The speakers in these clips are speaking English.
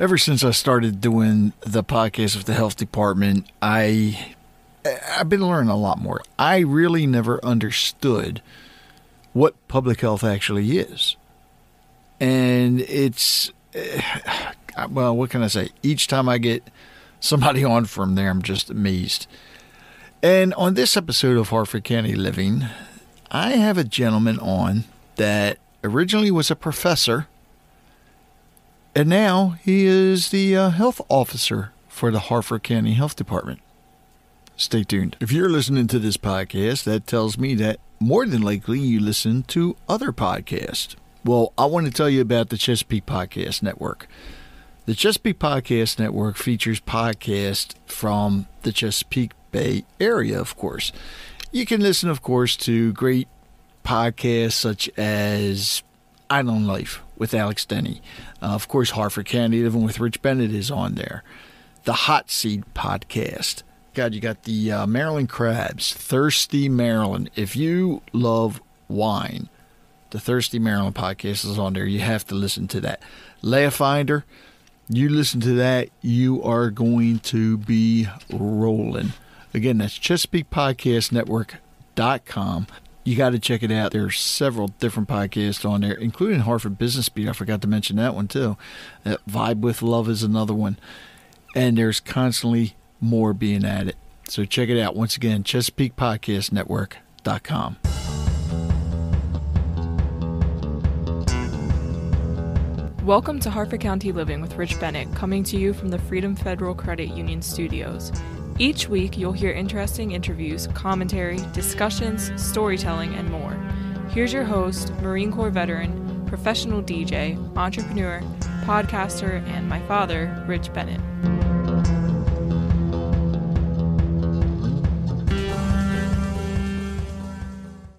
Ever since I started doing the podcast with the health department, I've been learning a lot more. I really never understood what public health actually is. And it's, well, what can I say? Each time I get somebody on from there, I'm just amazed. And on this episode of Harford County Living, I have a gentleman on that originally was a professor, and now he is the health officer for the Harford County Health Department. Stay tuned. If you're listening to this podcast, that tells me that more than likely you listen to other podcasts. Well, I want to tell you about the Chesapeake Podcast Network. The Chesapeake Podcast Network features podcasts from the Chesapeake Bay area, of course. You can listen, of course, to great podcasts such as Island Life with Alex Denny. Of course, Harford County Living with Rich Bennett is on there. The Hot Seat Podcast. God, you got the Maryland Crabs, Thirsty Maryland. If you love wine, the Thirsty Maryland podcast is on there. You have to listen to that. Laugh Finder, you listen to that, you are going to be rolling. Again, that's ChesapeakePodcastNetwork.com. You got to check it out. There's several different podcasts on there, including Harford Business Beat. I forgot to mention that one, too. Vibe with Love is another one. And there's constantly more being added. So check it out. Once again, ChesapeakePodcastNetwork.com. Welcome to Harford County Living with Rich Bennett, coming to you from the Freedom Federal Credit Union studios. Each week, you'll hear interesting interviews, commentary, discussions, storytelling, and more. Here's your host, Marine Corps veteran, professional DJ, entrepreneur, podcaster, and my father, Rich Bennett.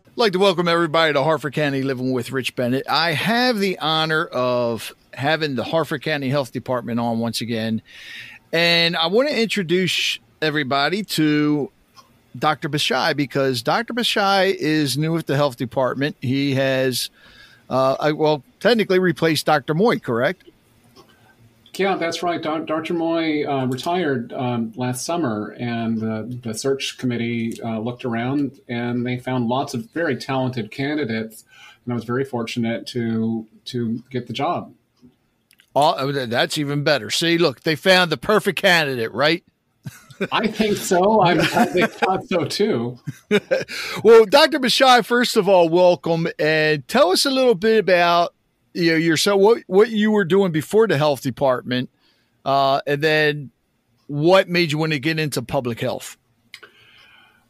I'd like to welcome everybody to Harford County Living with Rich Bennett. I have the honor of having the Harford County Health Department on once again, and I want to introduce everybody to Dr. Bashai, because Dr. Bashai is new at the health department. He has, technically replaced Dr. Moy, correct? Yeah, that's right. Dr. Moy retired last summer, and the search committee looked around, and they found lots of very talented candidates, and I was very fortunate to get the job. Oh, that's even better. See, look, they found the perfect candidate, right? I think so. I thought so too. Well, Dr. Bashai, first of all, welcome, and tell us a little bit about yourself, what you were doing before the health department, and then what made you want to get into public health.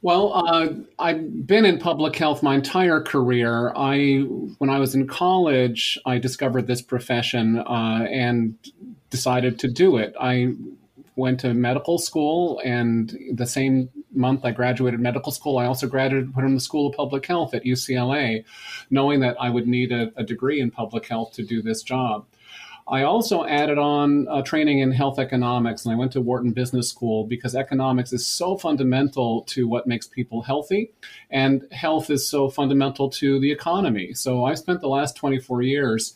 Well, I've been in public health my entire career. When I was in college, I discovered this profession and decided to do it. I went to medical school, and the same month I graduated medical school, I also graduated from the School of Public Health at UCLA, knowing that I would need a degree in public health to do this job. I also added on training in health economics, and I went to Wharton Business School because economics is so fundamental to what makes people healthy, and health is so fundamental to the economy. So I spent the last 24 years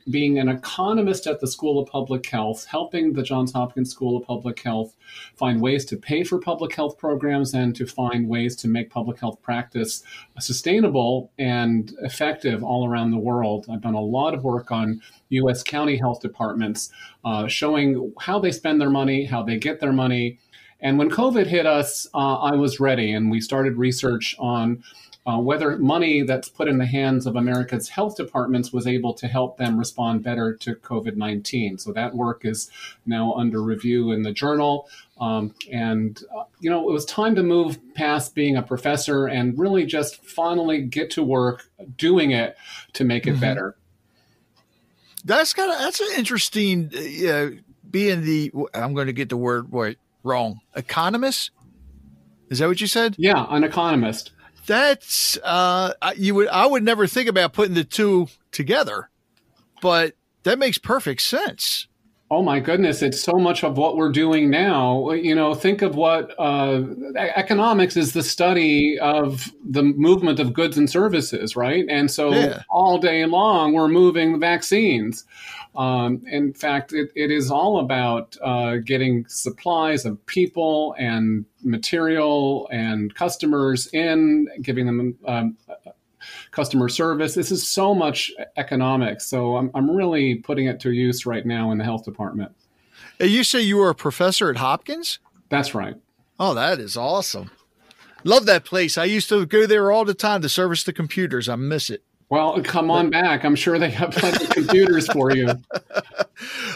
being an economist at the School of Public Health, helping the Johns Hopkins School of Public Health find ways to pay for public health programs and to find ways to make public health practice sustainable and effective all around the world. I've done a lot of work on U.S. county health departments, showing how they spend their money, how they get their money. And when COVID hit us, I was ready, and we started research on whether money that's put in the hands of America's health departments was able to help them respond better to COVID-19. So that work is now under review in the journal. It was time to move past being a professor and really just finally get to work doing it to make it better. That's an interesting, being the, I'm going to get the word wrong, economist. Is that what you said? Yeah, an economist. That's I would never think about putting the two together, but that makes perfect sense. Oh my goodness, it's so much of what we're doing now. Think of what economics is, the study of the movement of goods and services, right? And so Yeah. all day long, we're moving vaccines. In fact, it is all about getting supplies of people and material and customers in, giving them customer service. This is so much economics. So I'm really putting it to use right now in the health department. You say you were a professor at Hopkins? That's right. Oh, that is awesome. Love that place. I used to go there all the time to service the computers. I miss it. Well, come on back. I'm sure they have plenty of computers for you.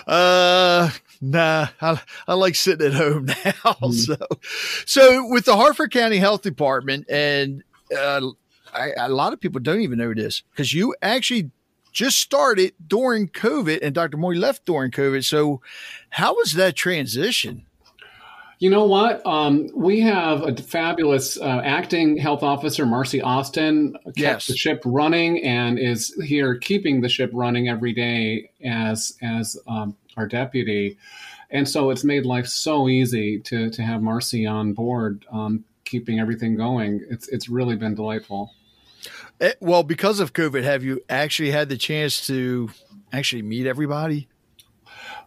Nah, I like sitting at home now. So with the Harford County Health Department, and a lot of people don't even know this, because you actually just started during COVID and Dr. Moy left during COVID. So how was that transition? You know what? We have a fabulous acting health officer, Marcy Austin, kept the ship running and is here keeping the ship running every day as our deputy. And so it's made life so easy to have Marcy on board, keeping everything going. It's really been delightful. Well, because of COVID, have you actually had the chance to actually meet everybody?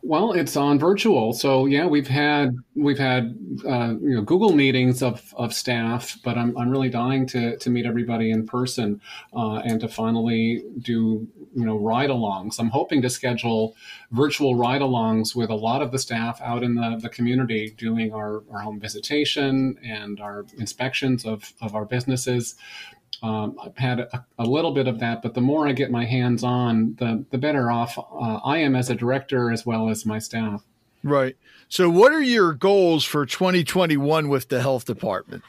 Well, it's on virtual. So yeah, we've had Google meetings of staff, but I'm really dying to meet everybody in person and to finally do ride-alongs. I'm hoping to schedule virtual ride-alongs with a lot of the staff out in the community doing our home visitation and our inspections of our businesses. I've had a little bit of that, but the more I get my hands on, the better off I am as a director as well as my staff. Right. So what are your goals for 2021 with the health department,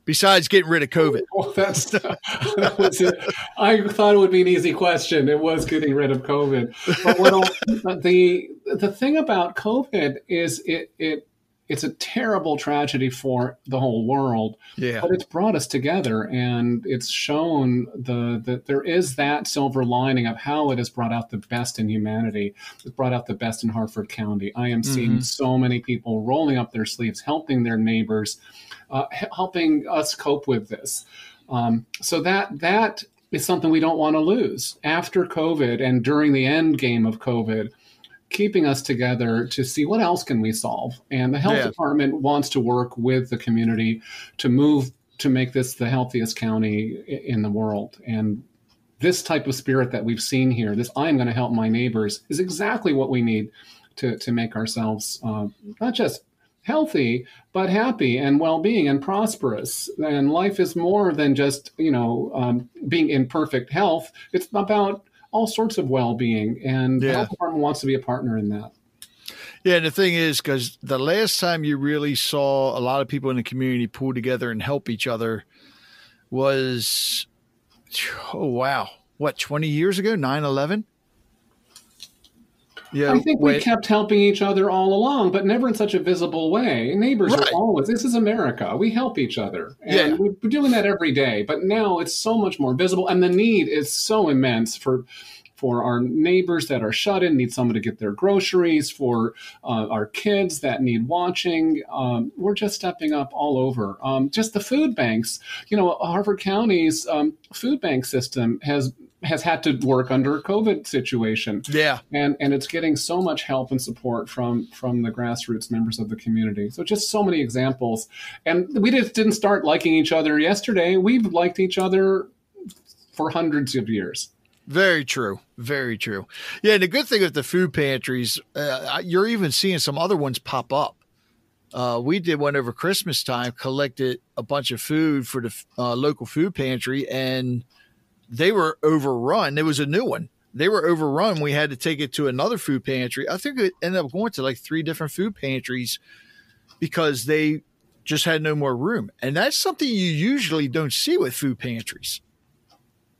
besides getting rid of COVID? Well, that was it. I thought it would be an easy question. It was getting rid of COVID. But the thing about COVID is it's a terrible tragedy for the whole world, but it's brought us together, and it's shown that there is that silver lining of how it has brought out the best in humanity. It's brought out the best in Harford County. I am seeing so many people rolling up their sleeves, helping their neighbors, helping us cope with this. So that is something we don't want to lose. After COVID and during the end game of COVID, keeping us together to see what else can we solve. And the health department wants to work with the community to move to make this the healthiest county in the world. And this type of spirit that we've seen here, this I am going to help my neighbors, is exactly what we need to make ourselves not just healthy, but happy and well-being and prosperous. And life is more than just, being in perfect health. It's about all sorts of well-being, and the health department wants to be a partner in that. Yeah, and the thing is, because the last time you really saw a lot of people in the community pull together and help each other was, 20 years ago, 9/11? Yeah, I think we kept helping each other all along, but never in such a visible way. Neighbors are always, this is America. We help each other. And we're doing that every day. But now it's so much more visible. And the need is so immense for our neighbors that are shut in, need someone to get their groceries, for our kids that need watching. We're just stepping up all over. Just the food banks. Harford County's food bank system has had to work under a COVID situation. Yeah. And it's getting so much help and support from the grassroots members of the community. So just so many examples. And we just didn't start liking each other yesterday. We've liked each other for hundreds of years. Very true. Very true. Yeah. And the good thing with the food pantries, you're even seeing some other ones pop up. We did one over Christmas time, collected a bunch of food for the local food pantry, and they were overrun. There was a new one. They were overrun. We had to take it to another food pantry. I think it ended up going to like 3 different food pantries because they just had no more room. And that's something you usually don't see with food pantries,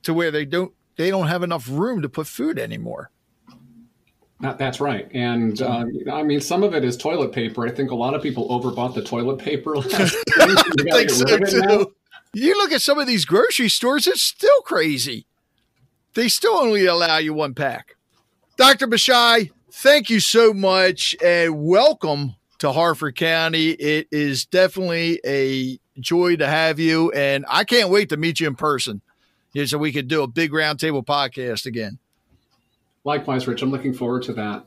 to where they don't have enough room to put food anymore. That's right. And some of it is toilet paper. I think a lot of people overbought the toilet paper last year. I think so too. You look at some of these grocery stores, it's still crazy. They still only allow you 1 pack. Dr. Bashai, Thank you so much, and welcome to Harford County. It is definitely a joy to have you, and I can't wait to meet you in person so we could do a big roundtable podcast again. Likewise, Rich. I'm looking forward to that.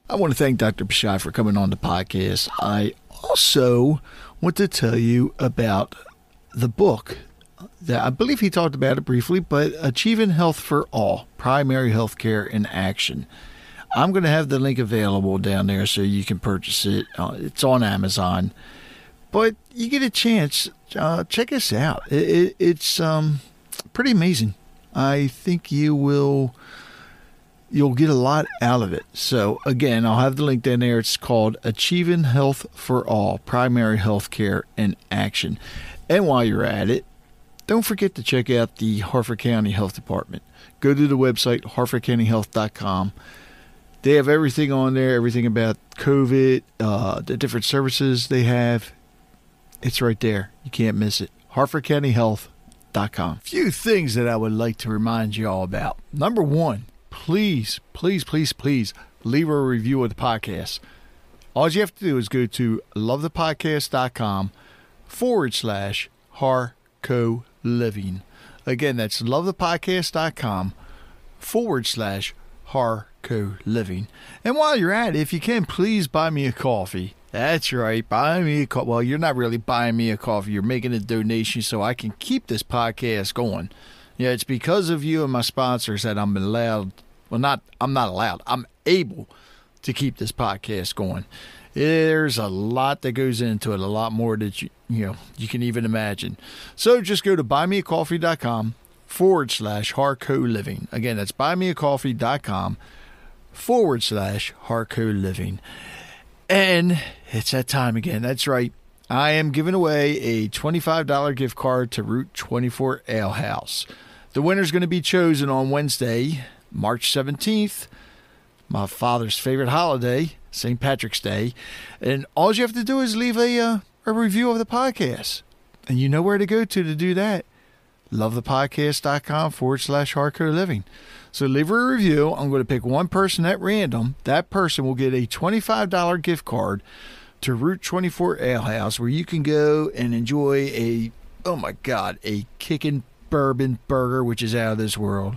I want to thank Dr. Pichai for coming on the podcast. I also want to tell you about the book that I believe he talked about it briefly, but Achieving Health for All, Primary Health Care in Action. I'm going to have the link available down there so you can purchase it. It's on Amazon. But you get a chance, check us out. It's pretty amazing. I think you'll get a lot out of it. So, again, I'll have the link down there. It's called Achieving Health for All, Primary Health Care in Action. And while you're at it, don't forget to check out the Harford County Health Department. Go to the website, harfordcountyhealth.com. They have everything on there, everything about COVID, the different services they have. It's right there. You can't miss it. harfordcountyhealth.com. A few things that I would like to remind you all about. Number one, please leave a review of the podcast. All you have to do is go to lovethepodcast.com/HarcoLiving. Again, that's lovethepodcast.com/HarcoLiving. And while you're at it, if you can, please buy me a coffee. That's right, buy me a coffee. Well, you're not really buying me a coffee. You're making a donation so I can keep this podcast going. Yeah, it's because of you and my sponsors that I'm allowed. Well, I'm not allowed. I'm able to keep this podcast going. There's a lot that goes into it, a lot more that you can even imagine. So just go to buymeacoffee.com/HarcoLiving. Again, that's buymeacoffee.com/HarcoLiving. And it's that time again. That's right. I am giving away a $25 gift card to Route 24 Ale House. The winner's going to be chosen on Wednesday, March 17th, my father's favorite holiday, St. Patrick's Day. And all you have to do is leave a review of the podcast. And you know where to go to do that. lovethepodcast.com/HarcoLiving. So leave a review. I'm going to pick one person at random. That person will get a $25 gift card to Route 24 Ale House, where you can go and enjoy a kickin' bourbon burger, which is out of this world.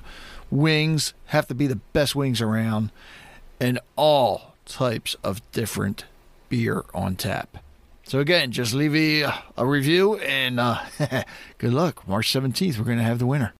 Wings have to be the best wings around, and all types of different beer on tap. So again, just leave a review, and good luck. March 17th, we're going to have the winner.